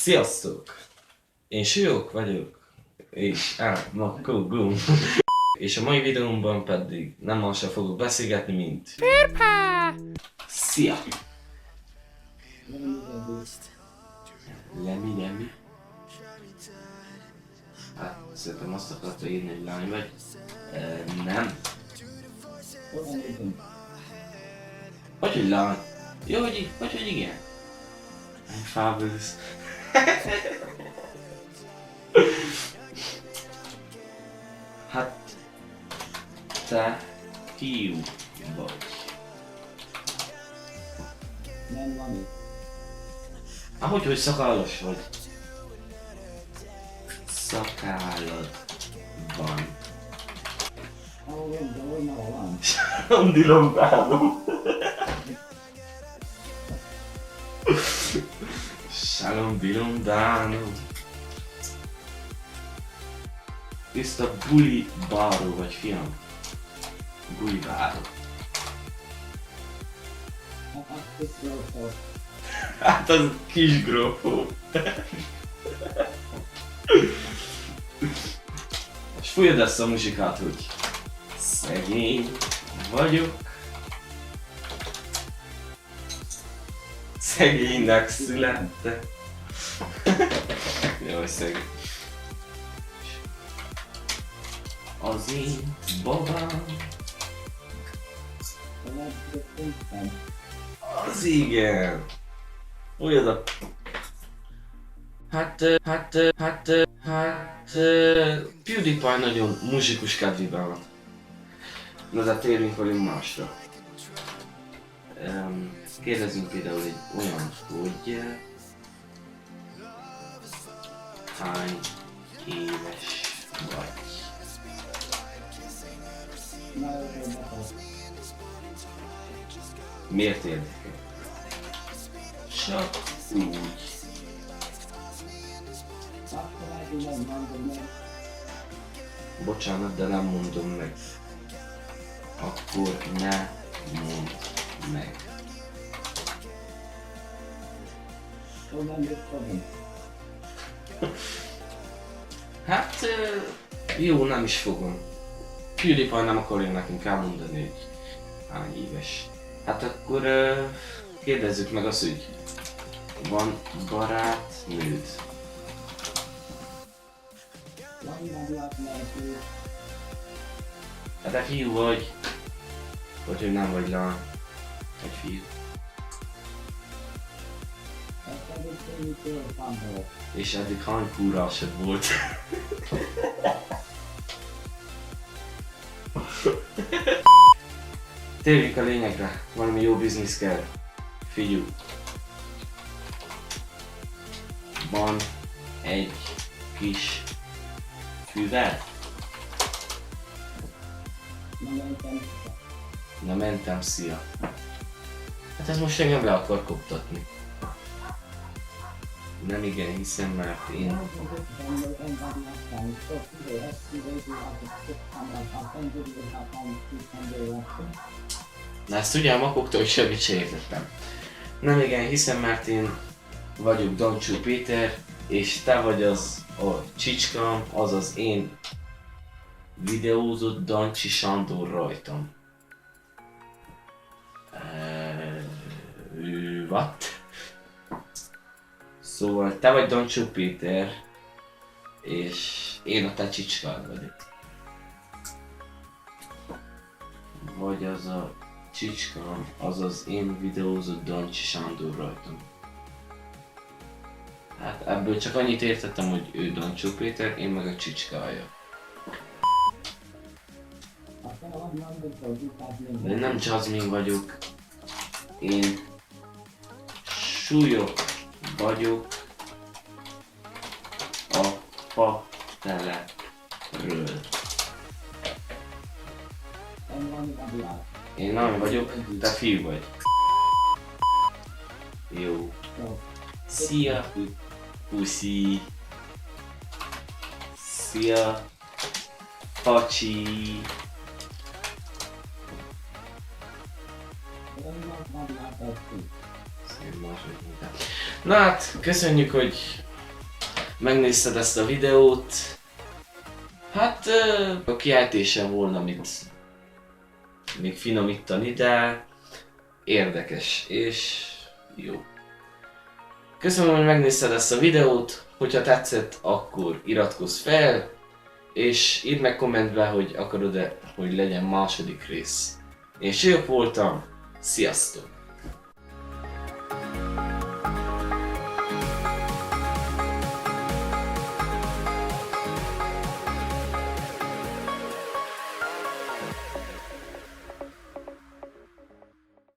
Sziasztok! Én Sülyok vagyok, és Makogum. És a mai videómban pedig nem mással fogok beszélgetni, mint Firpá! Szia! Lemi. Hát, szerintem azt akarta írni, hogy lány vagy. Nem. Hogy lány? Jó, hogy igen. I'm fabulous. Hát, te fiú vagy. Nem van itt. Ahogy szakállas vagy. Szakállad van. Ahol van. Salom-dilom-bálom. Salom-dilom-bálom. Tiszta buli báró vagy, fiam. Buli báró. Hát az kis grófó. És fújjad ezt a muzsikát, hogy szegény vagyok. Szegénynek születtem. Jaj, szegény. Az én babám. Az igen. Olyan a... Hát... PewDiePie nagyon muzsikus kedvében van. Na de térjünk velünk másra. Kérdezzünk például egy olyan, hogy... Hány éves vagy? Miért érdekel? Csak úgy. Bocsánat, de nem mondom meg. Akkor ne mondd meg. Hát, jó, nem is fogom. PewDiePie nem akarja nekünk elmondani, hogy hány éves. Hát akkor kérdezzük meg azt, hogy van barátnőd? Hát te fiú vagy. Vagy hogy nem vagy lány. Egy fiú. És eddig hány kúrásod volt? Térjünk a lényegre, valami jó biznisz kell. Figyelj! Van egy kis füved. Na mentem, szia. Hát ez most engem le akar koptatni. Nem igen, hiszem, mert én... Na ezt ugye a makoktól is semmit se értettem. Nem igen, hiszem, mert én vagyok Dancsó Péter, és te vagy az a csicskám, azaz én videózott Dancsi Sándor rajtam. What? Szóval te vagy Dancsó Péter, és én a te csicskád vagyok. Vagy az a csicskám, azaz én videózott Dancsi Sándor rajtam. Hát ebből csak annyit értettem, hogy ő Dancsó Péter, én meg a csicskája. De én nem Jasmine vagyok, én Sülyok vagyok a Patelepről. Én lány vagyok, te fiú vagy. Jó. Szia, puszi. Szia, pacsi. Na hát, köszönjük, hogy megnézted ezt a videót. Hát a kiejtésem volna mit még finomítani, de érdekes és jó. Köszönöm, hogy megnézted ezt a videót, hogyha tetszett, akkor iratkozz fel, és írd meg kommentbe, hogy akarod-e, hogy legyen második rész. Én Siók voltam, sziasztok!